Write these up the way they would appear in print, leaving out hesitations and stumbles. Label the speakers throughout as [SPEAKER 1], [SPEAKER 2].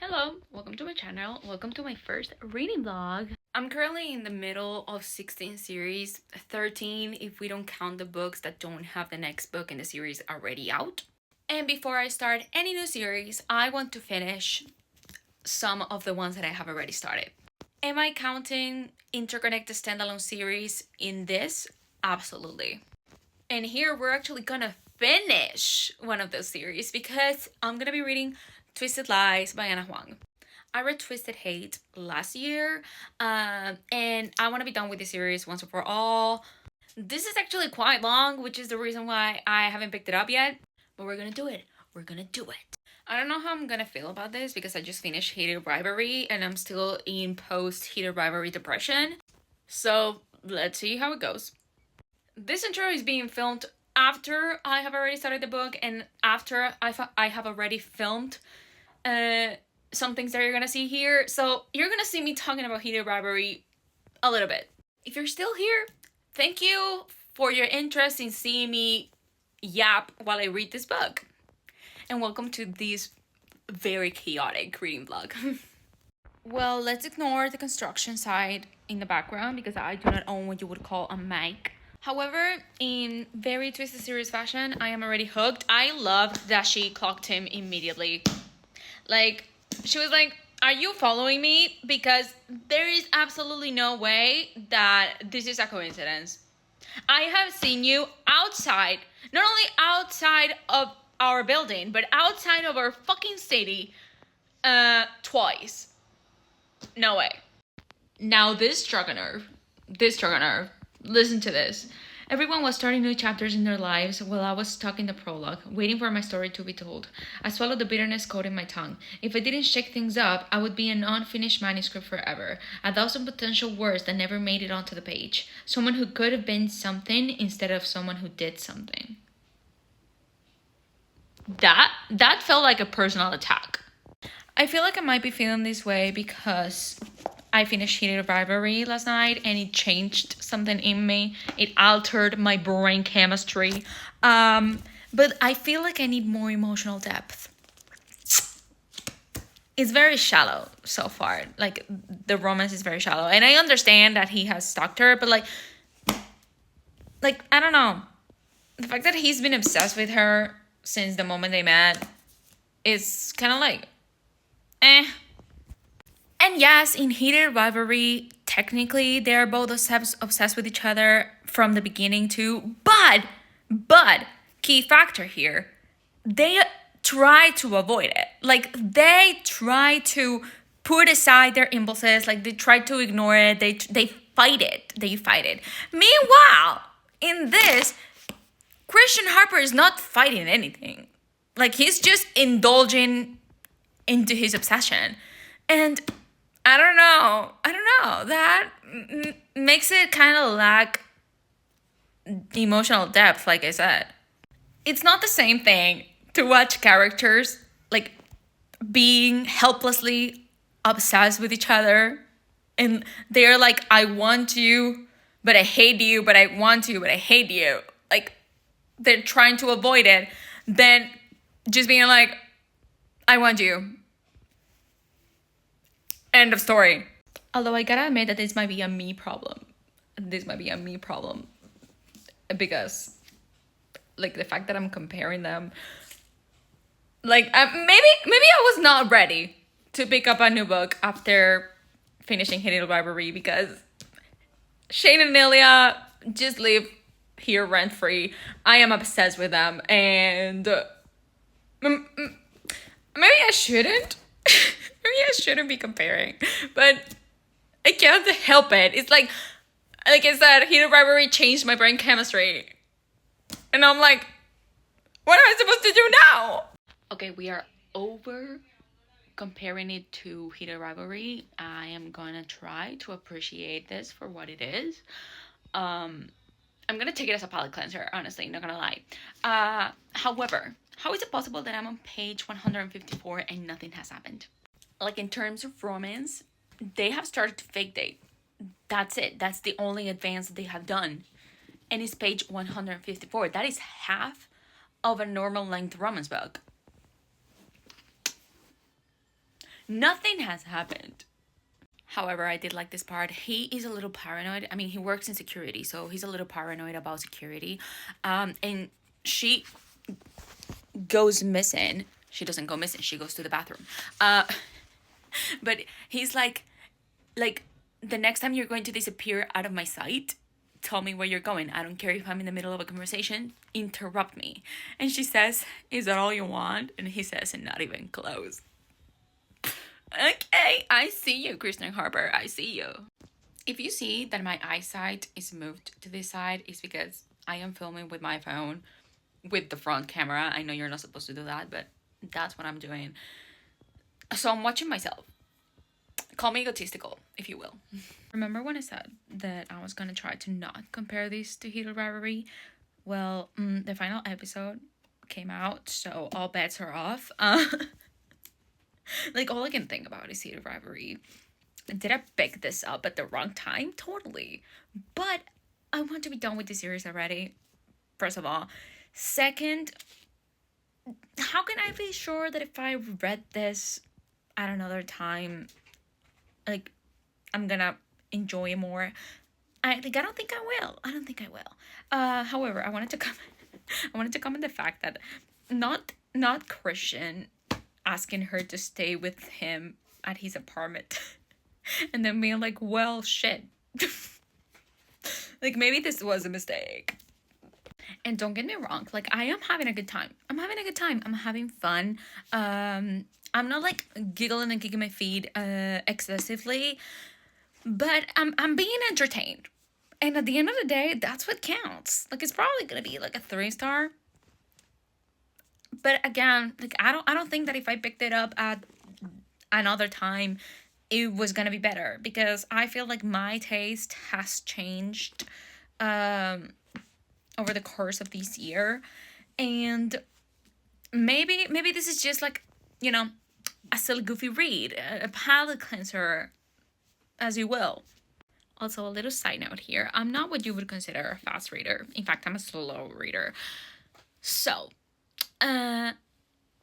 [SPEAKER 1] Hello, welcome to my channel. Welcome to my first reading vlog. I'm currently in the middle of 16 series, 13 if we don't count the books that don't have the next book in the series already out. And before I start any new series, I want to finish some of the ones that I have already started. Am I counting interconnected standalone series in this? Absolutely. And here we're actually gonna finish one of those series because I'm gonna be reading Twisted Lies by Ana Huang. I read Twisted Hate last year, and I want to be done with the series once and for all. This is actually quite long, which is the reason why I haven't picked it up yet, but we're gonna do it. We're gonna do it. I don't know how I'm gonna feel about this because I just finished Heated Rivalry and I'm still in post-Heated Rivalry depression. So let's see how it goes. This intro is being filmed after I have already started the book and after I have already filmed some things that you're gonna see here. So you're gonna see me talking about Heated Rivalry a little bit. If you're still here, thank you for your interest in seeing me yap while I read this book. And welcome to this very chaotic reading vlog. Well, let's ignore the construction side in the background because I do not own what you would call a mic. However, in very Twisted Series fashion, I am already hooked. I loved that she clocked him immediately. Like, she was like, are you following me? Because there is absolutely no way that this is a coincidence. I have seen you outside, not only outside of our building, but outside of our fucking city, twice. No way. Now this struck a nerve. Listen to this. Everyone was starting new chapters in their lives while I was stuck in the prologue, waiting for my story to be told. I swallowed the bitterness coating my tongue. If I didn't shake things up, I would be an unfinished manuscript forever. 1,000 potential words that never made it onto the page. Someone who could have been something instead of someone who did something. That felt like a personal attack. I feel like I might be feeling this way because I finished Heated Rivalry last night and it changed something in me. It altered my brain chemistry. But I feel like I need more emotional depth. It's very shallow so far. Like, the romance is very shallow. And I understand that he has stalked her, but like, I don't know. The fact that he's been obsessed with her since the moment they met is kind of like, eh. And yes, in Heated Rivalry, technically they're both obsessed with each other from the beginning too. But, key factor here, they try to avoid it. Like, they try to put aside their impulses. Like, they try to ignore it. They fight it. Meanwhile, in this, Christian Harper is not fighting anything. Like, he's just indulging into his obsession. And I don't know. That makes it kind of lack emotional depth, like I said. It's not the same thing to watch characters, like, being helplessly obsessed with each other. And they're like, I want you, but I hate you, but I want you, but I hate you. Like, they're trying to avoid it. Then just being like, I want you. End of story. Although I gotta admit that this might be a me problem. Because, like, the fact that I'm comparing them. Like, maybe I was not ready to pick up a new book after finishing Heated Rivalry because Shane and Nelia just live here rent-free. I am obsessed with them, and maybe I shouldn't. Maybe I shouldn't be comparing, but I can't help it. It's like I said, Heated Rivalry changed my brain chemistry. And I'm like, what am I supposed to do now? Okay, we are over comparing it to Heated Rivalry. I am gonna try to appreciate this for what it is. I'm gonna take it as a palate cleanser, honestly, not gonna lie. However, how is it possible that I'm on page 154 and nothing has happened? Like, in terms of romance, they have started to fake date. That's it. That's the only advance that they have done. And it's page 154. That is half of a normal length romance book. Nothing has happened. However, I did like this part. He is a little paranoid. I mean, he works in security, so he's a little paranoid about security. And she goes missing. She doesn't go missing. She goes to the bathroom. But he's like, the next time you're going to disappear out of my sight, tell me where you're going. I don't care if I'm in the middle of a conversation. Interrupt me. And she says, is that all you want? And he says, not even close. Okay, I see you, Kristen Harper. I see you. If you see that my eyesight is moved to this side, it's because I am filming with my phone with the front camera. I know you're not supposed to do that, but that's what I'm doing. So I'm watching myself. Call me egotistical, if you will. Remember when I said that I was gonna try to not compare these to Heated Rivalry? Well, the final episode came out, so all bets are off. Like, all I can think about is Heated Rivalry. Did I pick this up at the wrong time? Totally. But I want to be done with the series already, first of all. Second, how can I be sure that if I read this at another time, like, I'm gonna enjoy it more? I don't think I will. However, I wanted to comment the fact that not Christian asking her to stay with him at his apartment and then being like, well, shit. Like, maybe this was a mistake. And don't get me wrong, like, I am having a good time. I'm having fun. I'm not like giggling and kicking my feet excessively, but I'm being entertained. And at the end of the day, that's what counts. Like, it's probably gonna be like a 3-star. But again, like, I don't think that if I picked it up at another time, it was gonna be better, because I feel like my taste has changed over the course of this year, and maybe this is just like, you know, a silly goofy read, a palate cleanser, as you will. Also, a little side note here, I'm not what you would consider a fast reader. In fact, I'm a slow reader. So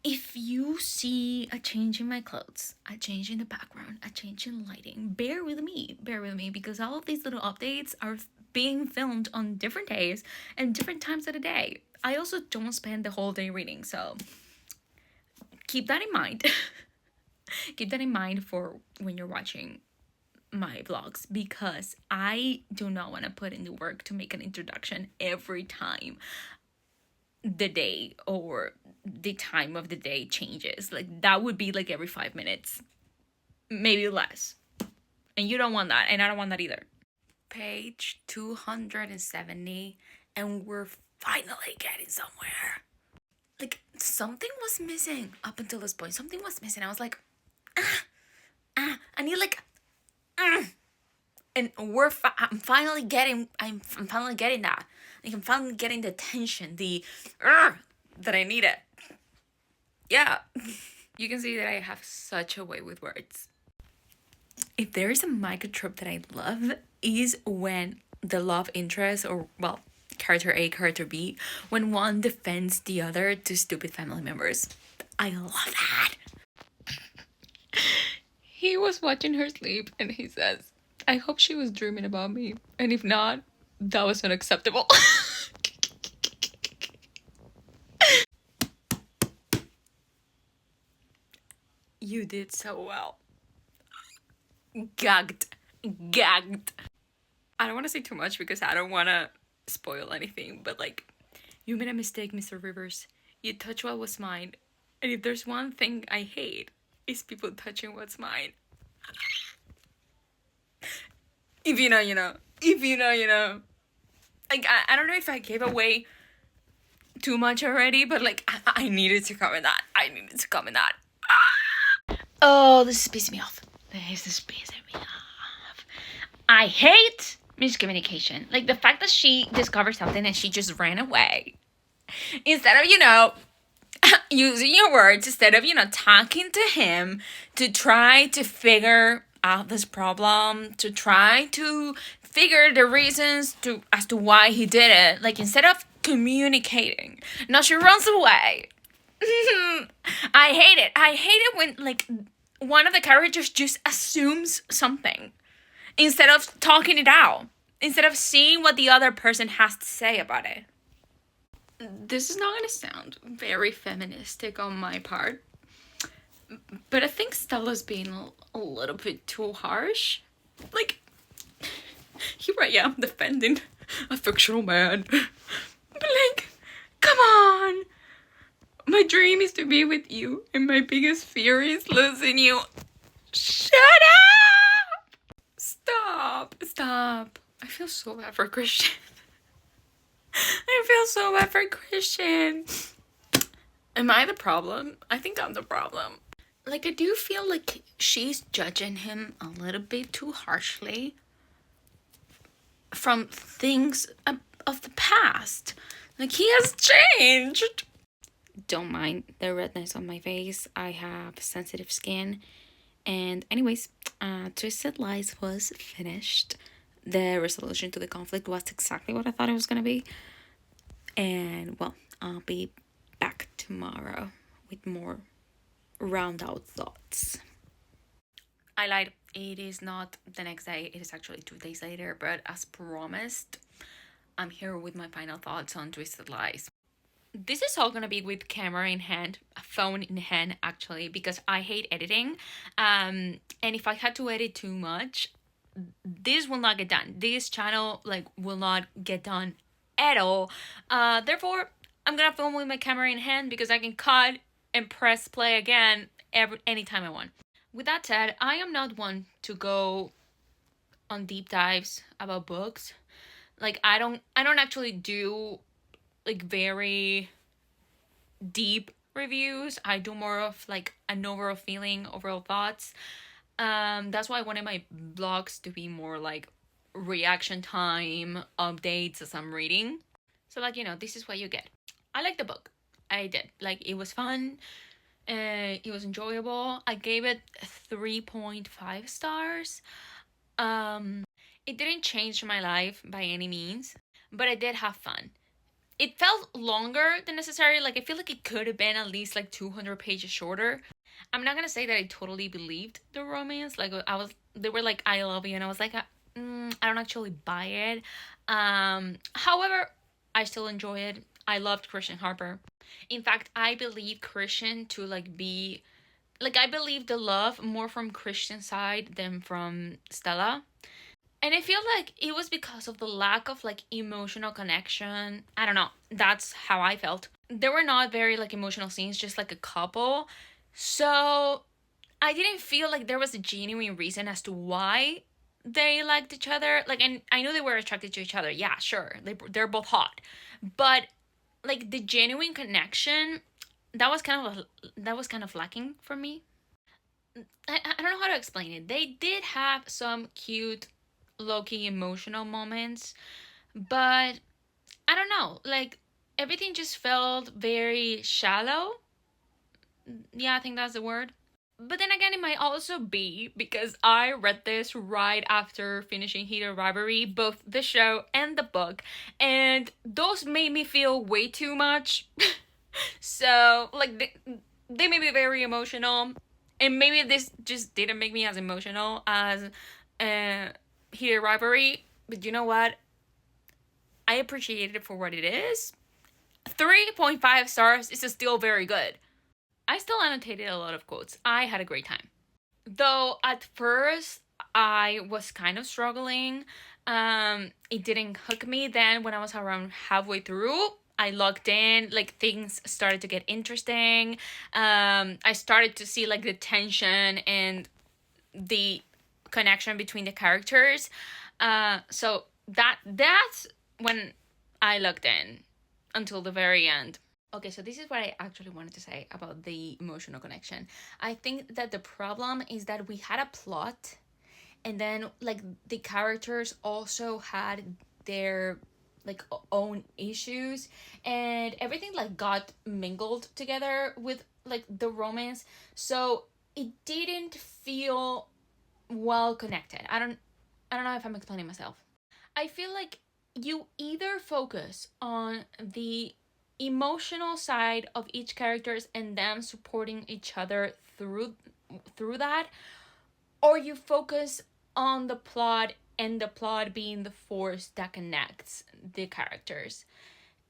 [SPEAKER 1] if you see a change in my clothes, a change in the background, a change in lighting, bear with me, because all of these little updates are being filmed on different days and different times of the day. I also don't spend the whole day reading, so keep that in mind. Keep that in mind for when you're watching my vlogs, because I do not want to put in the work to make an introduction every time the day or the time of the day changes. Like, that would be like every 5 minutes, maybe less, and you don't want that, and I don't want that either. Page 270, and we're finally getting somewhere. Like, something was missing up until this point. Something was missing. I was like, I need like, and I'm finally getting that. Like, I'm finally getting the tension, the that I needed. Yeah. You can see that I have such a way with words. If there is a microtrope that I love, is when the love interest, or, well, character A, character B, when one defends the other to stupid family members. I love that. He was watching her sleep and he says, I hope she was dreaming about me, and if not, that was unacceptable. You did so well. Gagged. I don't want to say too much because I don't want to spoil anything, but like, you made a mistake, Mr. Rivers. You touched what was mine. And if there's one thing I hate, it's people touching what's mine. If you know, you know. If you know, you know. Like, I don't know if I gave away too much already, but like, I needed to comment that. Oh, this is pissing me off. I hate miscommunication. Like, the fact that she discovered something and she just ran away. Instead of, you know, using your words, instead of, you know, talking to him to try to figure out this problem, to try to figure the reasons as to why he did it. Like, instead of communicating, now she runs away. I hate it when, like, one of the characters just assumes something instead of talking it out, instead of seeing what the other person has to say about it. This is not going to sound very feministic on my part, but I think Stella's being a little bit too harsh. Like, here I am defending a fictional man. But like, come on! My dream is to be with you, and my biggest fear is losing you. Shut up! Stop. I feel so bad for Christian. I feel so bad for Christian. Am I the problem? I think I'm the problem. Like, I do feel like she's judging him a little bit too harshly from things of the past. Like, he has changed. Don't mind the redness on my face. I have sensitive skin. And anyways, Twisted Lies was finished. The resolution to the conflict was exactly what I thought it was gonna be. And well, I'll be back tomorrow with more round out thoughts. I lied. It is not the next day. It is actually 2 days later. But as promised, I'm here with my final thoughts on Twisted Lies. This is all gonna be with camera in hand, a phone in hand actually, because I hate editing. And if I had to edit too much, this will not get done. This channel will not get done at all. Therefore, I'm gonna film with my camera in hand because I can cut and press play again anytime I want. With that said, I am not one to go on deep dives about books. Like, I don't actually do very deep reviews. I do more of an overall feeling, overall thoughts. That's why I wanted my vlogs to be more reaction time updates as I'm reading. So this is what you get. I like the book. I did. It was fun. It was enjoyable. I gave it 3.5 stars. It didn't change my life by any means, but I did have fun. It felt longer than necessary. I feel like it could have been at least 200 pages shorter. I'm not gonna say that I totally believed the romance. They were like, I love you, and I was like, I don't actually buy it. However, I still enjoy it. I loved Christian Harper. In fact, I believe Christian to be I believe the love more from Christian's side than from Stella. And I feel like it was because of the lack of emotional connection. I don't know. That's how I felt. There were not very emotional scenes, just a couple. So I didn't feel like there was a genuine reason as to why they liked each other. And I knew they were attracted to each other. Yeah, sure. They're both hot. But the genuine connection, that was kind of lacking for me. I don't know how to explain it. They did have some cute low-key emotional moments, but I don't know, everything just felt very shallow. Yeah, I think that's the word. But then again, it might also be because I read this right after finishing Heated Rivalry, both the show and the book, and those made me feel way too much. So they made me very emotional, and maybe this just didn't make me as emotional as Heated Rivalry, but you know what? I appreciate it for what it is. 3.5 stars is still very good. I still annotated a lot of quotes. I had a great time. Though at first I was kind of struggling. It didn't hook me. Then when I was around halfway through, I logged in, things started to get interesting. I started to see the tension and the connection between the characters. So that's when I logged in until the very end. Okay, so this is what I actually wanted to say about the emotional connection. I think that the problem is that we had a plot, and then the characters also had their own issues, and everything got mingled together with the romance, so it didn't feel well connected. I don't know if I'm explaining myself. I feel like you either focus on the emotional side of each characters and them supporting each other through through that, or you focus on the plot and the plot being the force that connects the characters.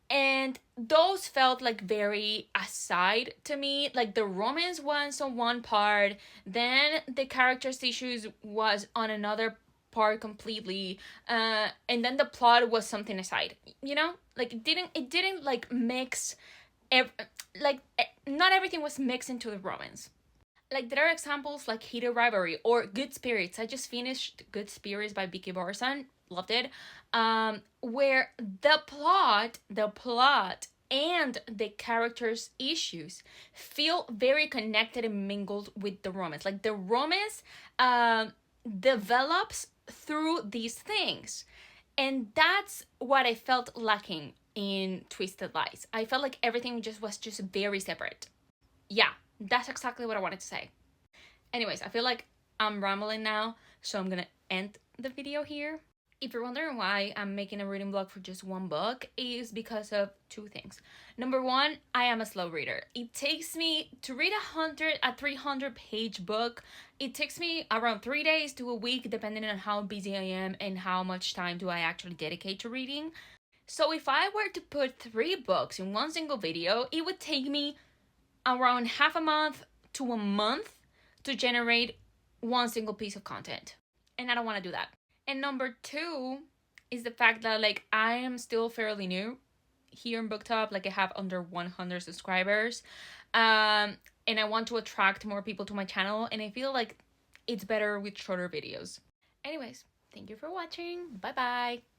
[SPEAKER 1] And those felt like very aside to me. Like the romance was on one part, then the characters issues was on another part completely, and then the plot was something aside, you know, like it didn't like mix like not everything was mixed into the romance. Like there are examples like Heated Rivalry or Good Spirits. I just finished Good Spirits by Vicky Barson. Loved it. Where the plot and the characters' issues feel very connected and mingled with the romance. Like the romance develops through these things. And that's what I felt lacking in Twisted Lies. I felt like everything just was just very separate. Yeah, that's exactly what I wanted to say. Anyways, I feel like I'm rambling now, so I'm gonna end the video here. If you're wondering why I'm making a reading vlog for just one book, is because of two things. Number one, I am a slow reader. It takes me to read a 300-page book. It takes me around 3 days to a week, depending on how busy I am and how much time do I actually dedicate to reading. So if I were to put 3 books in one single video, it would take me around half a month to a month to generate one single piece of content. And I don't want to do that. And number two is the fact that like I am still fairly new here in booktok. Like I have under 100 subscribers. And I want to attract more people to my channel, and I feel like it's better with shorter videos. Anyways, thank you for watching. Bye bye.